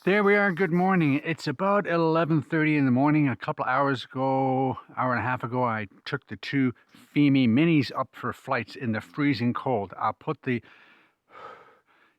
There we are. Good morning. It's about 11:30 in the morning. A couple hours ago, hour and a half ago, I took the two Fimi minis up for flights in the freezing cold. I'll put the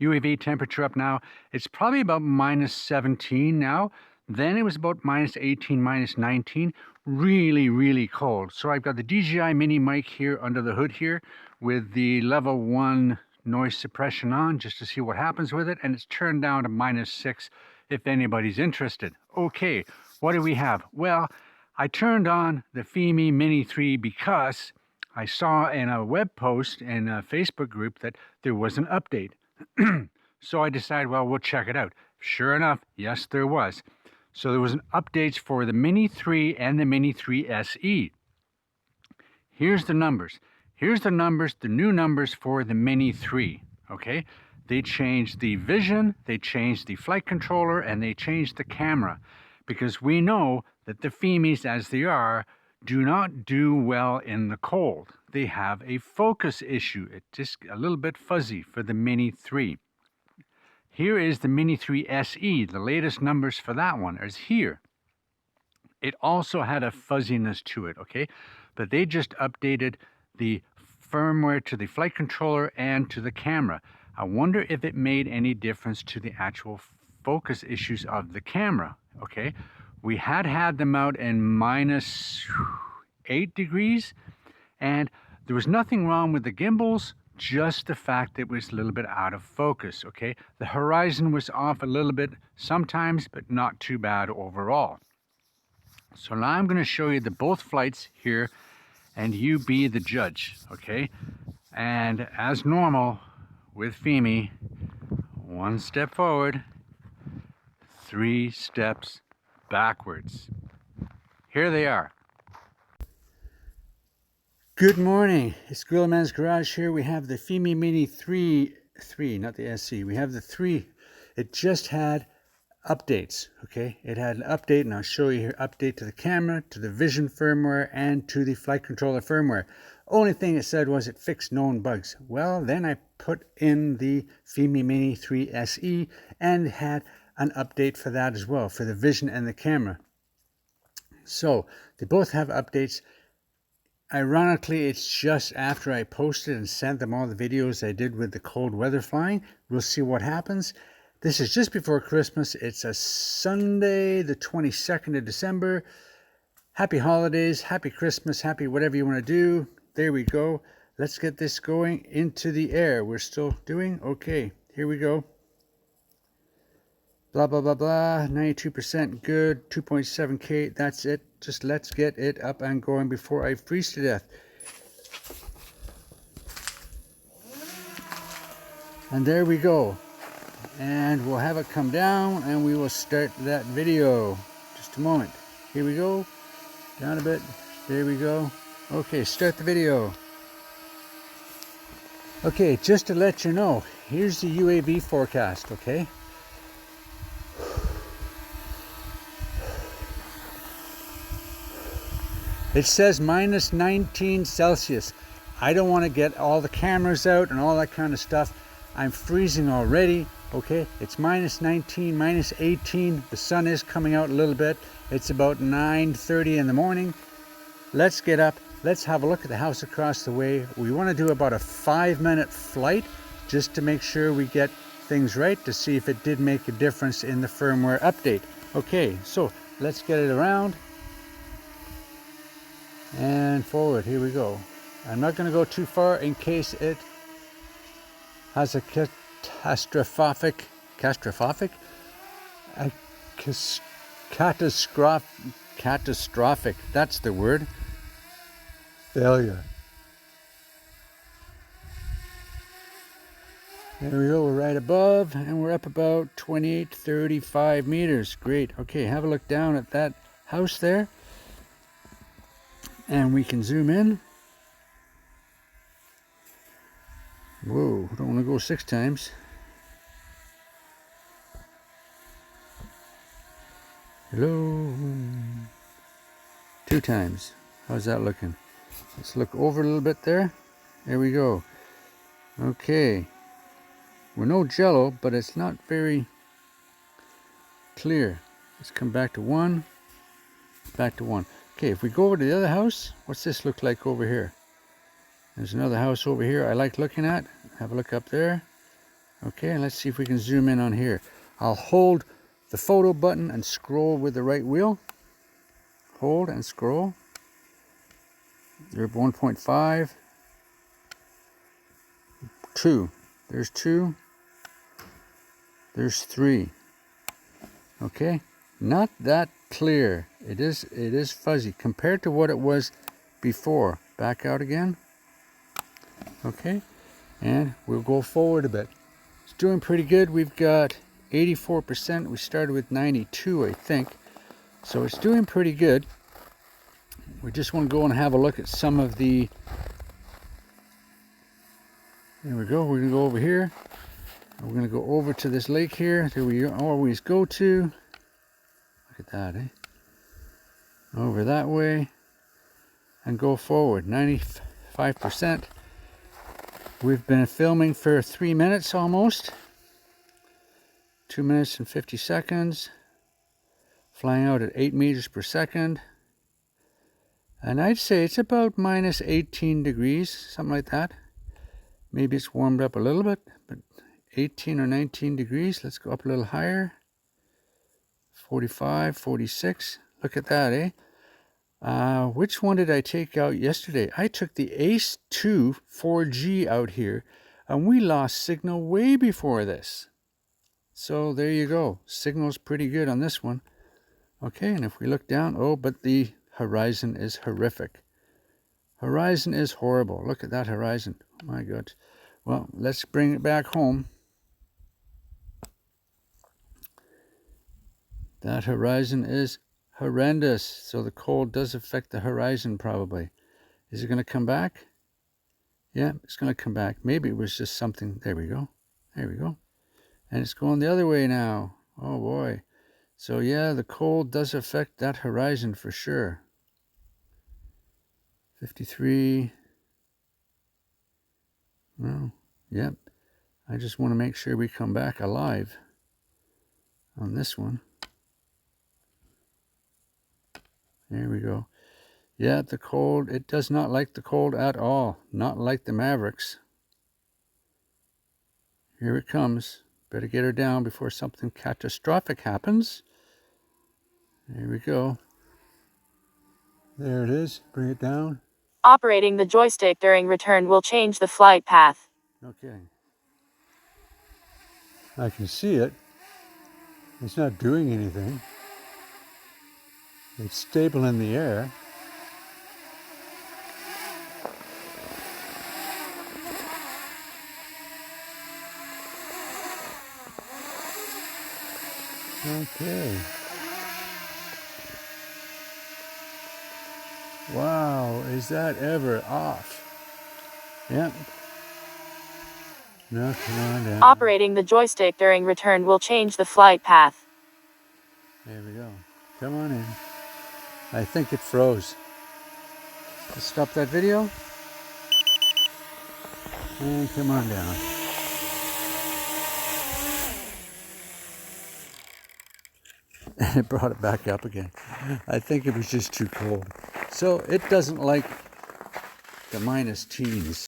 UAV temperature up now. It's probably about minus 17 now. Then it was about minus 18, minus 19. Really, really cold. So I've got the DJI mini mic here under the hood here with the level 1 noise suppression on just to see what happens with it, and it's turned down to minus 6 if anybody's interested. Okay, what do we have? Well, I turned on the Fimi Mini 3 because I saw in a web post in a Facebook group that there was an update. So I decided, well, we'll check it out. Sure enough, yes, there was. So there was an updates for the Mini 3 and the Mini 3 SE. Here's the numbers. Here's the numbers, the new numbers for the Mini 3, okay? They changed the vision, they changed the flight controller, and they changed the camera. Because we know that the Fimis, as they are, do not do well in the cold. They have a focus issue. It's just a little bit fuzzy for the Mini 3. Here is the Mini 3 SE. The latest numbers for that one is here. It also had a fuzziness to it, okay? But they just updated the firmware to the flight controller and to the camera. I wonder if it made any difference to the actual focus issues of the camera, okay? We had them out in minus 8 degrees, and there was nothing wrong with the gimbals, just the fact that it was a little bit out of focus, okay? The horizon was off a little bit sometimes, but not too bad overall. So now I'm going to show you the both flights here, and you be the judge, okay? And as normal with Fimi, 1 step forward, 3 steps backwards. Here they are. Good morning. It's Gorilla Man's Garage here. We have the Fimi Mini 3, not the SE. We have the 3. It just had updates, okay? It had an update, and I'll show you here, update to the camera, to the vision firmware, and to the flight controller firmware. Only thing it said was it fixed known bugs. Well, then I put in the Fimi Mini 3 SE and had an update for that as well, for the vision and the camera. So they both have updates. Ironically, it's just after I posted and sent them all the videos I did with the cold weather flying. We'll see what happens. This is just before Christmas. It's a Sunday, the 22nd of December. Happy holidays, happy Christmas, happy whatever you want to do. There we go. Let's get this going into the air. We're still doing okay. Here we go. Blah, blah, blah, blah. 92% good. 2.7K. That's it. Just let's get it up and going before I freeze to death. And there we go. And we'll have it come down and we will start that video. Just a moment. Here we go. Down a bit. There we go. Okay, start the video. Okay, just to let you know, here's the UAV forecast, okay? It says minus 19 Celsius. I don't want to get all the cameras out and all that kind of stuff. I'm freezing already, okay? It's minus 19, minus 18. The sun is coming out a little bit. It's about 9:30 in the morning. Let's get up. Let's have a look at the house across the way. We want to do about a 5-minute flight just to make sure we get things right, to see if it did make a difference in the firmware update. Okay, so let's get it around. And forward, here we go. I'm not going to go too far in case it has a catastrophic, that's the word, failure. There we go, we're right above, and we're up about 28, 35 meters. Great. Okay, have a look down at that house there. And we can zoom in. Whoa, don't want to go 6 times. Hello. 2 times. How's that looking? Let's look over a little bit there. There we go. Okay. We're no jello, but it's not very clear. Let's come back to 1. Back to 1. Okay, if we go over to the other house, what's this look like over here? There's another house over here I like looking at. Have a look up there. Okay, let's see if we can zoom in on here. I'll hold the photo button and scroll with the right wheel. Hold and scroll. 1.5. 2. There's 2. There's 3. Okay, not that clear. It is fuzzy compared to what it was before. Back out again. Okay, and we'll go forward a bit. It's doing pretty good. We've got 84%. We started with 92, I think. So it's doing pretty good. We just want to go and have a look at some of the... There we go. We're going to go over here. We're going to go over to this lake here that we always go to. Look at that, eh? Over that way. And go forward. 95%. We've been filming for 3 minutes almost. 2 minutes and 50 seconds. Flying out at 8 meters per second. And I'd say it's about minus 18 degrees, something like that. Maybe it's warmed up a little bit, but 18 or 19 degrees. Let's go up a little higher. 45, 46. Look at that, eh? Which one did I take out yesterday? I took the Ace 2 4G out here, and we lost signal way before this. So there you go. Signal's pretty good on this one. Okay, and if we look down, oh, but the horizon is horrific. Horizon is horrible. Look at that horizon. Oh my God. Well, let's bring it back home. That horizon is horrendous. So the cold does affect the horizon probably. Is it going to come back? Yeah, it's going to come back. Maybe it was just something. There we go. There we go. And it's going the other way now. Oh boy. So yeah, the cold does affect that horizon for sure. 53. Well, yep. I just want to make sure we come back alive on this one. There we go. Yeah, the cold, it does not like the cold at all. Not like the Mavericks. Here it comes. Better get her down before something catastrophic happens. There we go. There it is. Bring it down. Operating the joystick during return will change the flight path. Okay. I can see it. It's not doing anything. It's stable in the air. Okay. Wow, is that ever off? Yep. No, come on down. Operating the joystick during return will change the flight path. There we go. Come on in. I think it froze. Let's stop that video. And come on down. And it brought it back up again. I think it was just too cold. So it doesn't like the minus teens.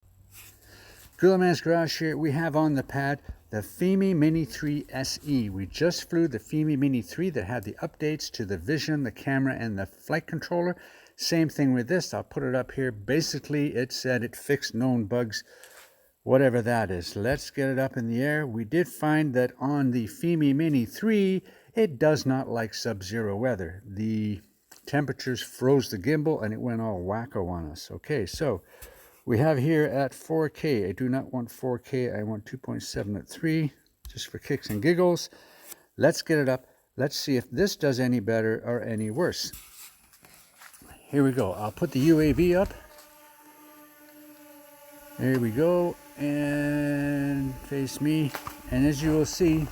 Gorilla Man's Garage here. We have on the pad the Fimi Mini 3 SE. We just flew the Fimi Mini 3 that had the updates to the vision, the camera, and the flight controller. Same thing with this. I'll put it up here. Basically, it said it fixed known bugs, whatever that is. Let's get it up in the air. We did find that on the Fimi Mini 3, it does not like sub-zero weather. The temperatures froze the gimbal and it went all wacko on us. Okay, so we have here at 4K. I do not want 4K. I want 2.7 at 3, just for kicks and giggles. Let's get it up. Let's see if this does any better or any worse. Here we go. I'll put the UAV up. There we go. And face me. And as you will see,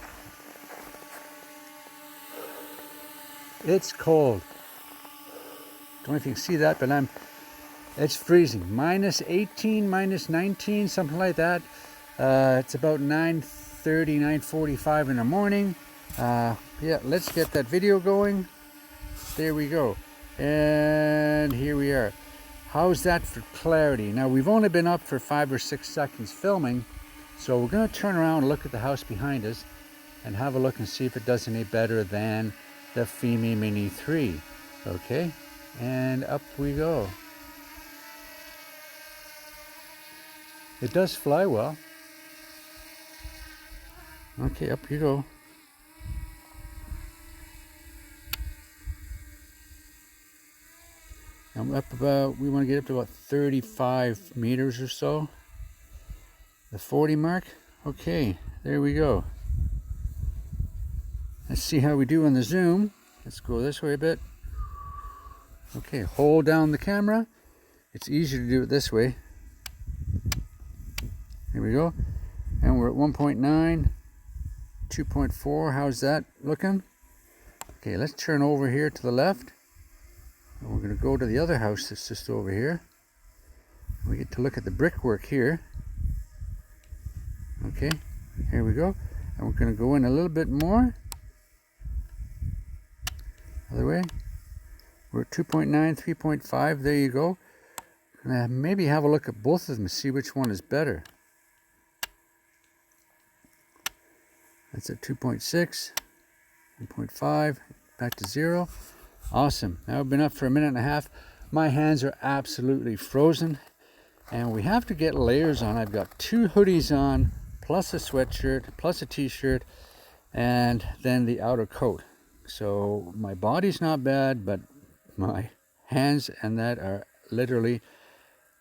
it's cold. Don't know if you can see that, but it's freezing. Minus 18, minus 19, something like that. It's about 9:30, 9:45 in the morning. Yeah, let's get that video going. There we go. And here we are. How's that for clarity? Now, we've only been up for 5 or 6 seconds filming, so we're going to turn around and look at the house behind us and have a look and see if it does any better than the Fimi Mini 3. Okay, and up we go. It does fly well. Okay, up you go. I'm up about, we want to get up to about 35 meters or so. The 40 mark. Okay, there we go. Let's see how we do on the zoom. Let's go this way a bit. Okay, hold down the camera. It's easier to do it this way. Here we go. And we're at 1.9, 2.4. How's that looking? Okay, let's turn over here to the left. And we're going to go to the other house that's just over here. We get to look at the brickwork here. Okay, here we go. And we're going to go in a little bit more. Other way. We're at 2.9, 3.5. There you go. And maybe have a look at both of them and see which one is better. That's at 2.6, 1.5, back to 0. Awesome. Now I've been up for a minute and a half. My hands are absolutely frozen. And we have to get layers on. I've got 2 hoodies on, plus a sweatshirt, plus a t-shirt, and then the outer coat. So my body's not bad, but my hands and that are literally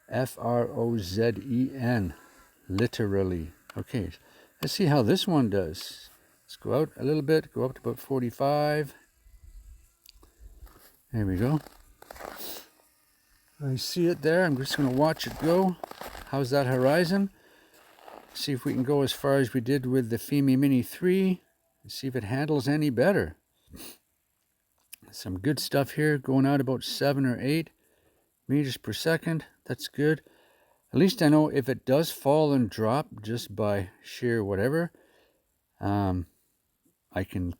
frozen. Literally. Okay, let's see how this one does. Let's go out a little bit, go up to about 45. There we go. I see it there. I'm just going to watch it go. How's that horizon? See if we can go as far as we did with the Fimi Mini 3. And see if it handles any better. Some good stuff here, going out about 7 or 8 meters per second. That's good. At least I know if it does fall and drop just by sheer whatever, I can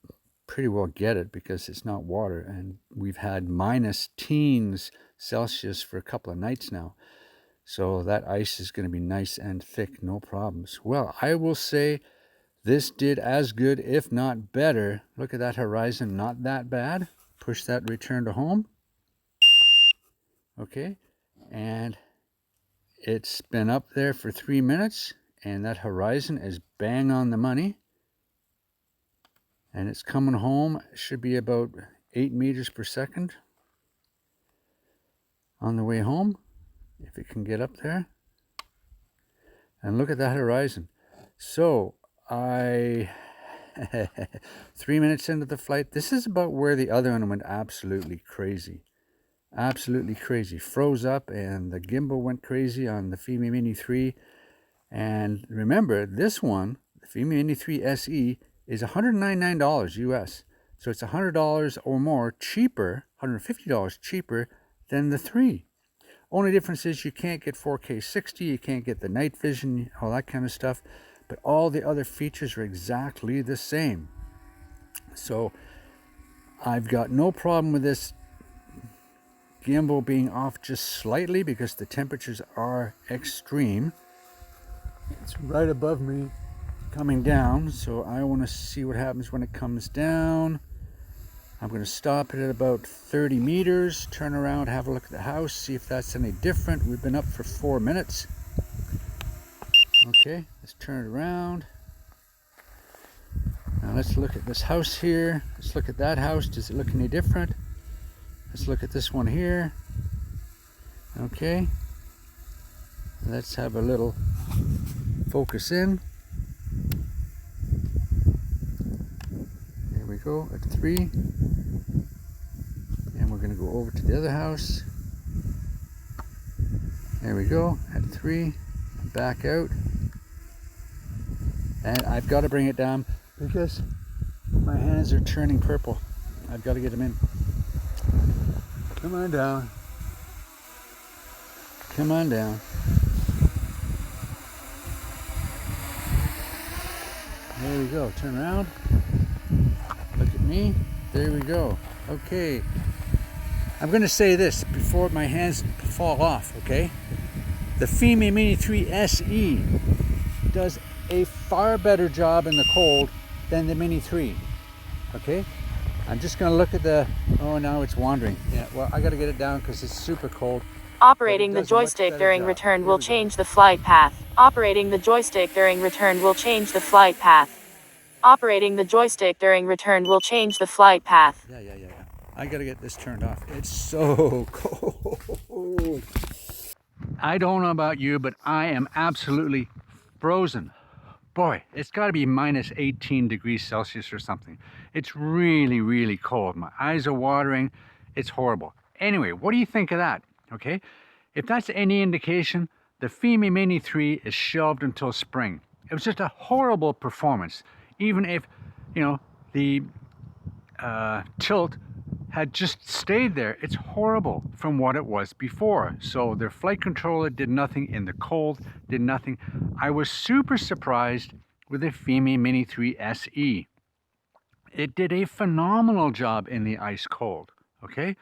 pretty well get it because it's not water, and we've had minus teens Celsius for a couple of nights now. So that ice is going to be nice and thick, no problems. Well, I will say this did as good, if not better. Look at that horizon, not that bad. Push that return to home. Okay, and it's been up there for 3 minutes, and that horizon is bang on the money. And it's coming home, it should be about 8 meters per second on the way home, if it can get up there. And look at that horizon. So I 3 minutes into the flight. This is about where the other one went absolutely crazy. Absolutely crazy. Froze up, and the gimbal went crazy on the Fimi Mini 3. And remember, this one, the Fimi Mini 3 SE, is $199 US. So it's $100 or more cheaper, $150 cheaper than the 3. Only difference is you can't get 4K 60, you can't get the night vision, all that kind of stuff. But all the other features are exactly the same. So I've got no problem with this gimbal being off just slightly because the temperatures are extreme. It's right above me coming down, so I want to see what happens when it comes down. I'm going to stop it at about 30 meters, turn around, have a look at the house, see if that's any different. We've been up for 4 minutes. Okay, let's turn it around. Now let's look at this house here. Let's look at that house. Does it look any different? Let's look at this one here. Okay. Let's have a little focus in. There we go at 3. And we're going to go over to the other house. There we go at 3. Back out. And I've got to bring it down because my hands are turning purple. I've got to get them in. Come on down. Come on down. There we go. Turn around. Look at Me? There we go. Okay. I'm going to say this before my hands fall off, okay? The Fimi Mini 3 SE does a far better job in the cold than the Mini 3, okay? I'm just going to look at the, oh, now it's wandering. Yeah, well, I got to get it down because it's super cold. Operating the joystick during return will change the flight path. Operating the joystick during return will change the flight path. Operating the joystick during return will change the flight path. Yeah. I got to get this turned off. It's so cold. I don't know about you, but I am absolutely frozen. Boy, it's got to be minus 18 degrees Celsius or something. It's really, really cold. My eyes are watering. It's horrible. Anyway, what do you think of that? Okay, if that's any indication, the Fimi Mini 3 is shelved until spring. It was just a horrible performance. Even if, you know, the tilt had just stayed there, it's horrible from what it was before. So their flight controller did nothing in the cold, did nothing. I was super surprised with the Fimi Mini 3 SE. It did a phenomenal job in the ice cold, okay?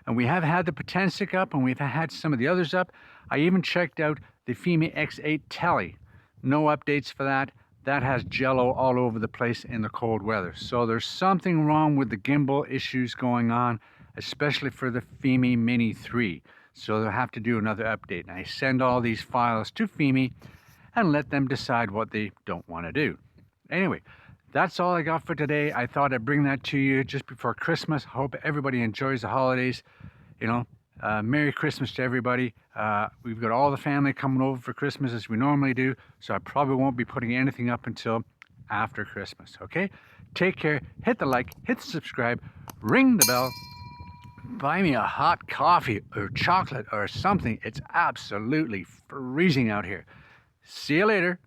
And we have had the Potensic up, and we've had some of the others up. I even checked out the Fimi X8 Tele. No updates for that. That has jello all over the place in the cold weather. So there's something wrong with the gimbal issues going on, especially for the Fimi Mini 3. So they'll have to do another update. And I send all these files to Fimi and let them decide what they don't want to do. Anyway, that's all I got for today. I thought I'd bring that to you just before Christmas. Hope everybody enjoys the holidays. You know, Merry Christmas to everybody. We've got all the family coming over for Christmas as we normally do, so I probably won't be putting anything up until after Christmas, okay? Take care, hit the like, hit the subscribe, ring the bell, buy me a hot coffee or chocolate or something. It's absolutely freezing out here. See you later.